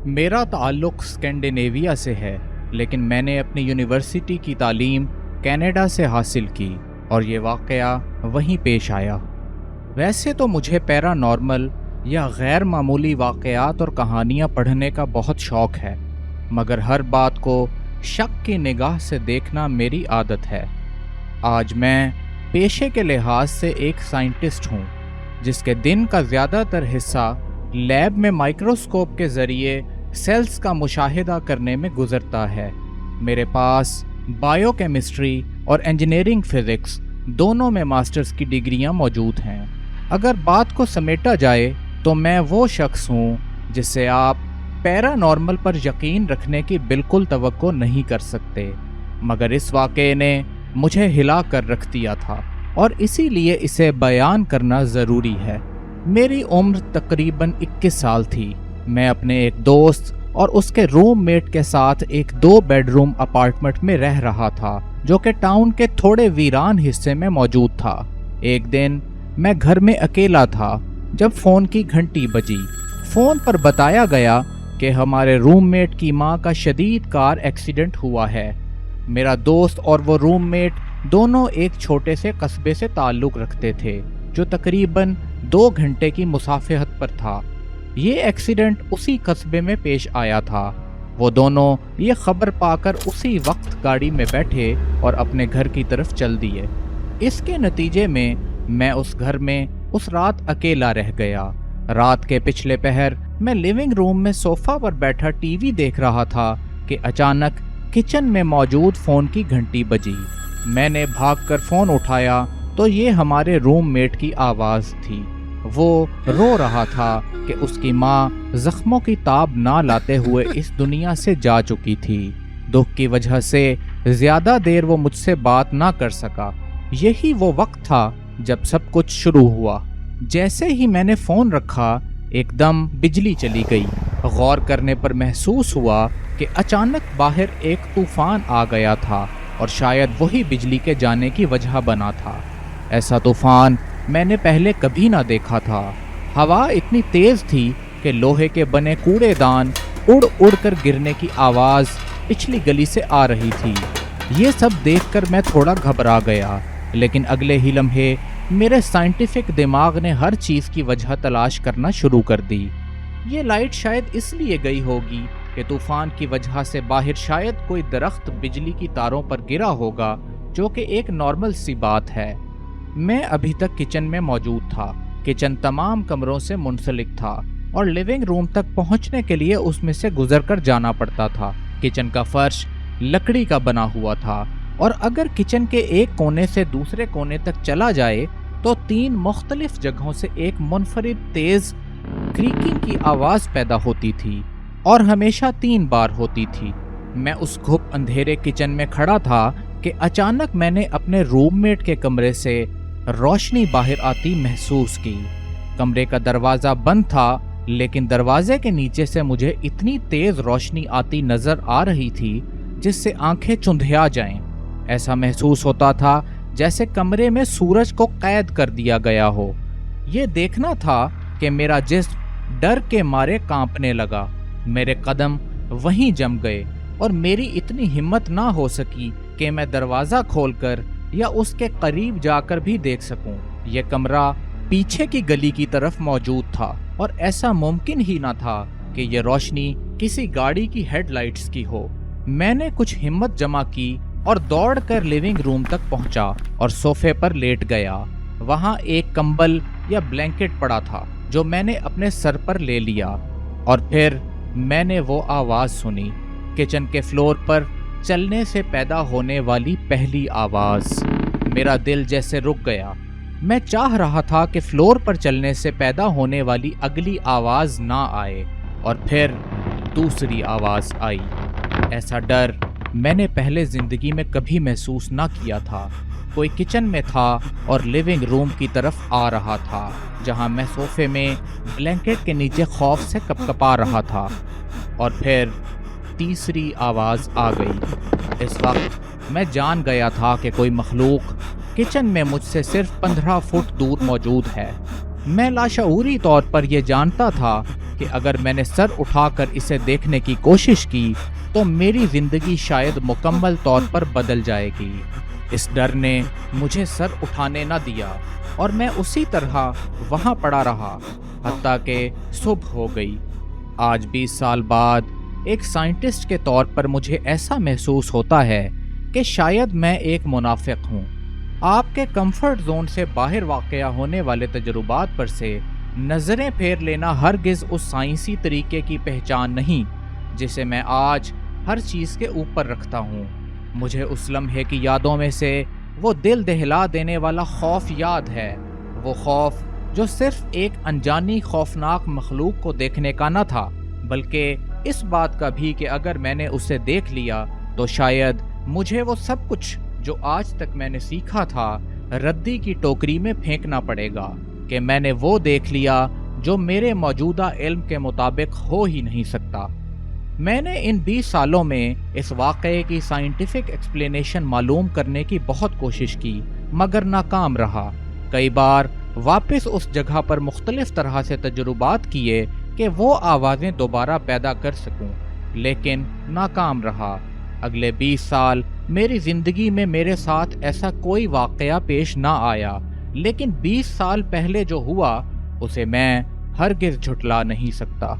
میرا تعلق اسکینڈینیویا سے ہے، لیکن میں نے اپنی یونیورسٹی کی تعلیم کینیڈا سے حاصل کی اور یہ واقعہ وہیں پیش آیا۔ ویسے تو مجھے پیرا نارمل یا غیر معمولی واقعات اور کہانیاں پڑھنے کا بہت شوق ہے، مگر ہر بات کو شک کی نگاہ سے دیکھنا میری عادت ہے۔ آج میں پیشے کے لحاظ سے ایک سائنٹسٹ ہوں، جس کے دن کا زیادہ تر حصہ لیب میں مائکروسکوپ کے ذریعے سیلز کا مشاہدہ کرنے میں گزرتا ہے۔ میرے پاس بائیو کیمسٹری اور انجینئرنگ فزکس دونوں میں ماسٹرز کی ڈگریاں موجود ہیں۔ اگر بات کو سمیٹا جائے تو میں وہ شخص ہوں جس سے آپ پیرا نارمل پر یقین رکھنے کی بالکل توقع نہیں کر سکتے، مگر اس واقعے نے مجھے ہلا کر رکھ دیا تھا اور اسی لیے اسے بیان کرنا ضروری ہے۔ میری عمر تقریباً 21 سال تھی۔ میں اپنے ایک دوست اور اس کے روم میٹ کے ساتھ ایک 2 بیڈ روم اپارٹمنٹ میں رہ رہا تھا، جو کہ ٹاؤن کے تھوڑے ویران حصے میں موجود تھا۔ ایک دن میں گھر میں اکیلا تھا جب فون کی گھنٹی بجی۔ فون پر بتایا گیا کہ ہمارے روم میٹ کی ماں کا شدید کار ایکسیڈنٹ ہوا ہے۔ میرا دوست اور وہ روم میٹ دونوں ایک چھوٹے سے قصبے سے تعلق رکھتے تھے، جو تقریباً 2 گھنٹے کی مسافت پر تھا۔ یہ ایکسیڈنٹ اسی قصبے میں پیش آیا تھا۔ وہ دونوں یہ خبر پا کر اسی وقت گاڑی میں بیٹھے اور اپنے گھر کی طرف چل دیے۔ اس کے نتیجے میں میں اس گھر میں اس رات اکیلا رہ گیا۔ رات کے پچھلے پہر میں لیونگ روم میں صوفہ پر بیٹھا ٹی وی دیکھ رہا تھا کہ اچانک کچن میں موجود فون کی گھنٹی بجی۔ میں نے بھاگ کر فون اٹھایا تو یہ ہمارے روم میٹ کی آواز تھی۔ وہ رو رہا تھا کہ اس کی ماں زخموں کی تاب نہ لاتے ہوئے اس دنیا سے جا چکی تھی۔ دکھ کی وجہ سے زیادہ دیر وہ مجھ سے بات نہ کر سکا۔ یہی وہ وقت تھا جب سب کچھ شروع ہوا۔ جیسے ہی میں نے فون رکھا، ایک دم بجلی چلی گئی۔ غور کرنے پر محسوس ہوا کہ اچانک باہر ایک طوفان آ گیا تھا اور شاید وہی بجلی کے جانے کی وجہ بنا تھا۔ ایسا طوفان میں نے پہلے کبھی نہ دیکھا تھا۔ ہوا اتنی تیز تھی کہ لوہے کے بنے کوڑے دان اڑ اڑ کر گرنے کی آواز پچھلی گلی سے آ رہی تھی۔ یہ سب دیکھ کر میں تھوڑا گھبرا گیا، لیکن اگلے ہی لمحے میرے سائنٹیفک دماغ نے ہر چیز کی وجہ تلاش کرنا شروع کر دی۔ یہ لائٹ شاید اس لیے گئی ہوگی کہ طوفان کی وجہ سے باہر شاید کوئی درخت بجلی کی تاروں پر گرا ہوگا، جو کہ ایک نارمل سی بات ہے۔ میں ابھی تک کچن میں موجود تھا۔ کچن تمام کمروں سے منسلک تھا اور لیونگ روم تک پہنچنے کے لیے اس میں سے گزر کر جانا پڑتا تھا۔ کچن کا فرش لکڑی کا بنا ہوا تھا اور اگر کچن کے ایک کونے سے دوسرے کونے تک چلا جائے تو 3 مختلف جگہوں سے ایک منفرد تیز کریکنگ کی آواز پیدا ہوتی تھی اور ہمیشہ 3 بار ہوتی تھی۔ میں اس گھپ اندھیرے کچن میں کھڑا تھا کہ اچانک میں نے اپنے روم میٹ کے کمرے سے روشنی باہر آتی محسوس کی۔ کمرے کا دروازہ بند تھا، لیکن دروازے کے نیچے سے مجھے اتنی تیز روشنی آتی نظر آ رہی تھی جس سے آنکھیں چندھیا جائیں۔ ایسا محسوس ہوتا تھا جیسے کمرے میں سورج کو قید کر دیا گیا ہو۔ یہ دیکھنا تھا کہ میرا جسم ڈر کے مارے کانپنے لگا۔ میرے قدم وہیں جم گئے اور میری اتنی ہمت نہ ہو سکی کہ میں دروازہ کھول کر یا اس کے قریب جا کر بھی دیکھ سکوں۔ یہ کمرہ پیچھے کی گلی کی طرف موجود تھا اور ایسا ممکن ہی نہ تھا کہ یہ روشنی کسی گاڑی کی ہیڈ لائٹس کی ہو۔ میں نے کچھ ہمت جمع کی اور دوڑ کر لیونگ روم تک پہنچا اور صوفے پر لیٹ گیا۔ وہاں ایک کمبل یا بلینکٹ پڑا تھا جو میں نے اپنے سر پر لے لیا، اور پھر میں نے وہ آواز سنی، کچن کے فلور پر چلنے سے پیدا ہونے والی پہلی آواز۔ میرا دل جیسے رک گیا۔ میں چاہ رہا تھا کہ فلور پر چلنے سے پیدا ہونے والی اگلی آواز نہ آئے، اور پھر دوسری آواز آئی۔ ایسا ڈر میں نے پہلے زندگی میں کبھی محسوس نہ کیا تھا۔ کوئی کچن میں تھا اور لیونگ روم کی طرف آ رہا تھا، جہاں میں صوفے میں بلینکٹ کے نیچے خوف سے کپکپا رہا تھا۔ اور پھر تیسری آواز آ گئی۔ اس وقت میں جان گیا تھا کہ کوئی مخلوق کچن میں مجھ سے صرف 15 فٹ دور موجود ہے۔ میں لاشعوری طور پر یہ جانتا تھا کہ اگر میں نے سر اٹھا کر اسے دیکھنے کی کوشش کی تو میری زندگی شاید مکمل طور پر بدل جائے گی۔ اس ڈر نے مجھے سر اٹھانے نہ دیا اور میں اسی طرح وہاں پڑا رہا حتیٰ کہ صبح ہو گئی۔ آج 20 سال بعد ایک سائنٹسٹ کے طور پر مجھے ایسا محسوس ہوتا ہے کہ شاید میں ایک منافق ہوں۔ آپ کے کمفرٹ زون سے باہر واقع ہونے والے تجربات پر سے نظریں پھیر لینا ہرگز اس سائنسی طریقے کی پہچان نہیں جسے میں آج ہر چیز کے اوپر رکھتا ہوں۔ مجھے اس لمحے کی یادوں میں سے وہ دل دہلا دینے والا خوف یاد ہے، وہ خوف جو صرف ایک انجانی خوفناک مخلوق کو دیکھنے کا نہ تھا، بلکہ اس بات کا بھی کہ اگر میں نے اسے دیکھ لیا تو شاید مجھے وہ سب کچھ جو آج تک میں نے سیکھا تھا ردی کی ٹوکری میں پھینکنا پڑے گا، کہ میں نے وہ دیکھ لیا جو میرے موجودہ علم کے مطابق ہو ہی نہیں سکتا۔ میں نے ان 20 سالوں میں اس واقعے کی سائنٹیفک ایکسپلینیشن معلوم کرنے کی بہت کوشش کی مگر ناکام رہا۔ کئی بار واپس اس جگہ پر مختلف طرح سے تجربات کیے کہ وہ آوازیں دوبارہ پیدا کر سکوں، لیکن ناکام رہا۔ اگلے 20 سال میری زندگی میں میرے ساتھ ایسا کوئی واقعہ پیش نہ آیا، لیکن 20 سال پہلے جو ہوا اسے میں ہرگز جھٹلا نہیں سکتا۔